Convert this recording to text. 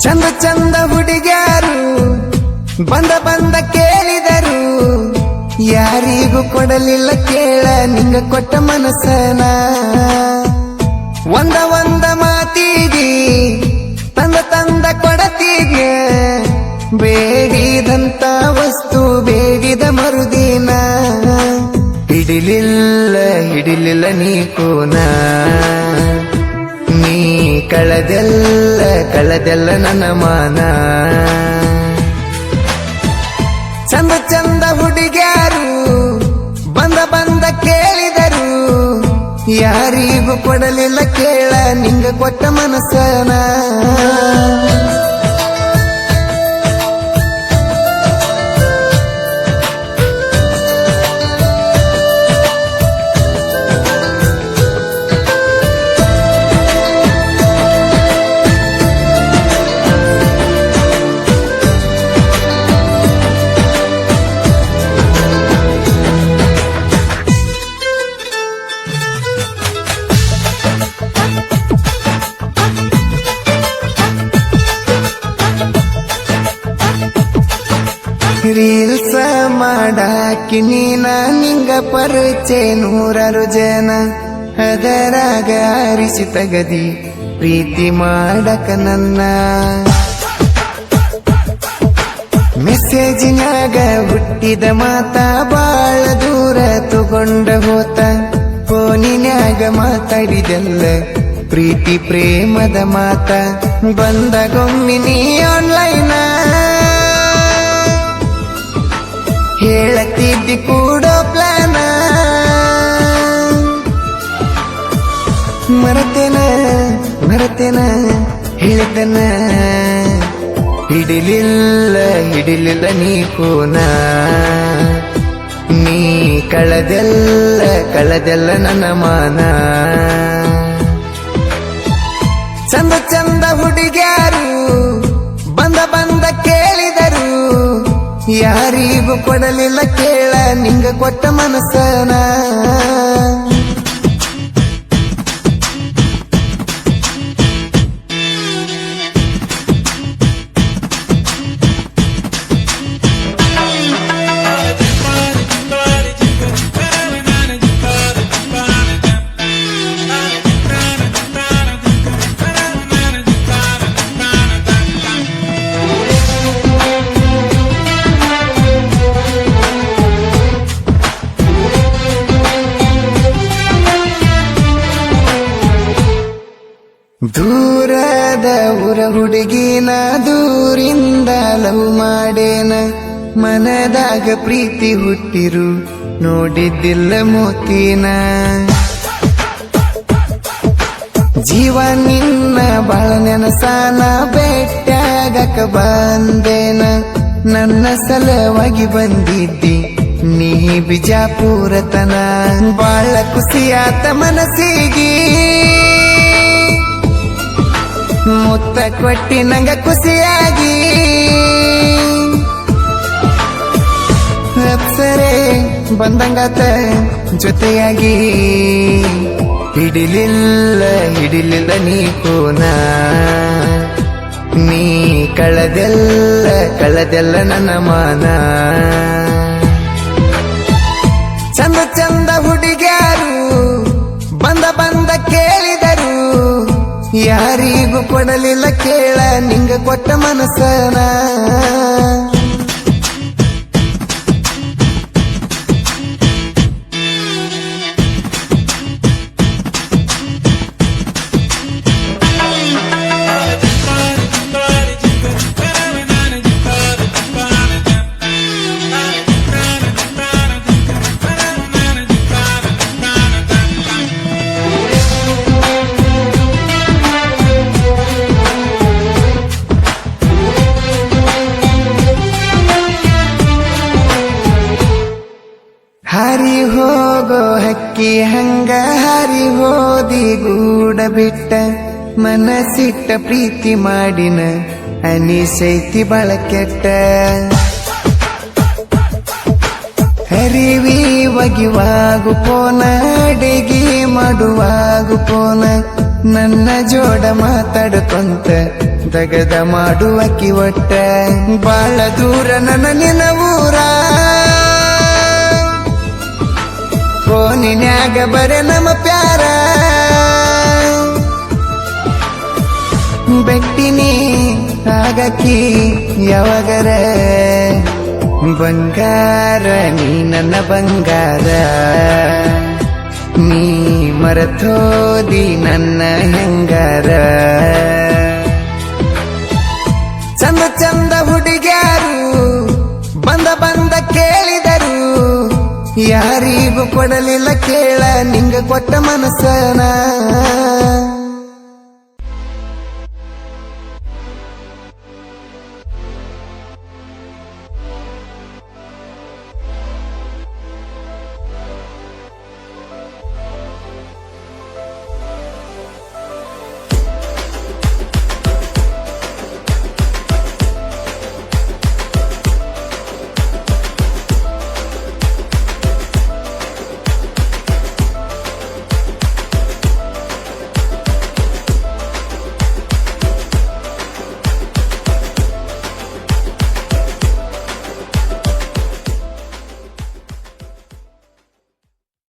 ಚಂದ ಚಂದ ಹುಡುಗ್ಯಾರು ಬಂದ ಬಂದ ಕೇಳಿದರು, ಯಾರಿಗೂ ಕೊಡಲಿಲ್ಲ ಕೇಳ ನಿಂಗ ಕೊಟ್ಟ ಮನಸ್ಸನ. ಒಂದ ಮಾತಿಗೆ ತಂದ ತಂದ ಕೊಡತೀಗ, ಬೇಡಿದಂತ ವಸ್ತು ಬೇಡಿದ ಮರುದಿನ. ಹಿಡಿಲಿಲ್ಲ ನೀ ಕೂನ, ನೀ ಕಳದೆಲ್ಲ ನನ್ನ ಮಾನ. ಚಂದ ಚಂದ ಹುಡುಗ್ಯಾರು ಬಂದ ಬಂದ ಕೇಳಿದರು, ಯಾರಿಗೂ ಕೊಡಲಿಲ್ಲ ಕೇಳ ನಿಂಗ ಕೊಟ್ಟ ಮನಸ್ಸನ. ರೀಲ್ಸ ಮಾಡಾಕಿ ನೀನ ನಿಂಗ ಪರಿಚಯ ನೂರಾರು ಜನ, ಅದರಾಗ ಆರಿಸಿ ತಗದಿ ಪ್ರೀತಿ ಮಾಡಕ ನನ್ನ. ಮೆಸೇಜಿನಾಗ ಹುಟ್ಟಿದ ಮಾತ ಬಾಳ ದೂರ ತಗೊಂಡ ಹೋತ, ಫೋನಿನ್ಯಾಗ ಮಾತಾಡಿದೆಲ್ಲ ಪ್ರೀತಿ ಪ್ರೇಮದ ಮಾತ. ಬಂದಗೊಮ್ಮಿ ನೀ ಆನ್ಲೈನ ಹೇಳತಿದ್ದಿ ಕೂಡೋ ಪ್ಲಾನ. ಮರತೇನ ಹೇಳಿದನ, ಹಿಡಿಲಿಲ್ಲ ನೀ ಕೂನ, ನೀ ಕಳದೆಲ್ಲ ನನ್ನ ಮಾನ. ಚಂದ ಚಂದ ಹುಡುಗ್ಯಾರು ಬಂದ ಬಂದ ಕೇಳಿದರು, ಯಾರಿಗೂ ಕೊಡಲಿಲ್ಲ ಕೇಳ ನಿಂಗ ಕೊಟ್ಟ ಮನಸ್ಸನ. ದೂರದ ಊರ ಹುಡುಗಿನ ದೂರಿಂದ ಲವ್ ಮಾಡೇನ, ಮನದಾಗ ಪ್ರೀತಿ ಹುಟ್ಟಿರು ನೋಡಿದ್ದಿಲ್ಲ ಮೋತಿನ. ಜೀವ ನಿನ್ನ ಬಾಳ ನೆನಸಾನ, ಬೆಟ್ಟಾಗಕ ಬಂದೇನ, ನನ್ನ ಸಲವಾಗಿ ಬಂದಿದ್ದಿ ನೀ ಬಿಜಾಪುರತನ. ಬಾಳ ಖುಷಿಯಾತ ಮನಸ್ಸಿಗೆ ಮುತ್ತ ಕೊಟ್ಟಿ ನಂಗ ಖುಷಿಯಾಗಿ. ಅಪ್ಸರೆ ಬಂದಂಗಾತ ಜೊತೆಯಾಗಿ, ಹಿಡಿಲಿಲ್ಲ ನೀ ಕೂನ, ನೀ ಕಳದೆಲ್ಲ ನನ್ನ ಮಾನ. ಚಂದ ಚಂದ ಹುಡುಗ್ಯಾರು ಬಂದ ಬಂದ ಕೇಳಿದರು, ಯಾರಿಗೂ ಕೊಡಲಿಲ್ಲ ಕೇಳ ನಿಂಗ ಕೊಟ್ಟ ಮನಸ್ಸನ. ಹಾರಿ ಹೋಗೋ ಹಕ್ಕಿ ಹಂಗ ಹಾರಿ ಹೋದಿ ಗೂಡ ಬಿಟ್ಟ, ಮನಸ್ಸಿಟ್ಟ ಪ್ರೀತಿ ಮಾಡಿನ ಅನಿಸೈತಿ ಬಾಳ ಕೆಟ್ಟ. ಹರಿವಿ ಒಗಿವಾಗು ಪೋನ, ಅಡಿಗೆ ಮಾಡುವಾಗು ಪೋನ, ನನ್ನ ಜೋಡ ಮಾತಾಡ್ಕೊಂತ ದಗದ ಮಾಡುವಕಿ ಒಟ್ಟ ಬಾಳ ದೂರ ನನ್ನ ನಿನ್ನ ಊರ ಫೋನಿನ್ಯಾಗ ಬರೆ ನಮ್ಮ ಪ್ಯಾರ ಬೆಟ್ಟಿನಿ ಆಗಕಿ ಯಾವಾಗರ ಬಂಗಾರ ನೀ ನನ್ನ ಬಂಗಾರ ನೀ ಮರತೋದಿ ನನ್ನ ಹೆಂಗಾರ ಚಂದ ಚಂದ ಹುಡುಗ್ಯಾರು ಬಂದ ಬಂದ ಕೇಳಿದರು ಯಾರಿಗೂ ಕೊಡಲಿಲ್ಲ ಕೇಳ ನಿಂಗ ಕೊಟ್ಟ ಮನಸ್ಸನ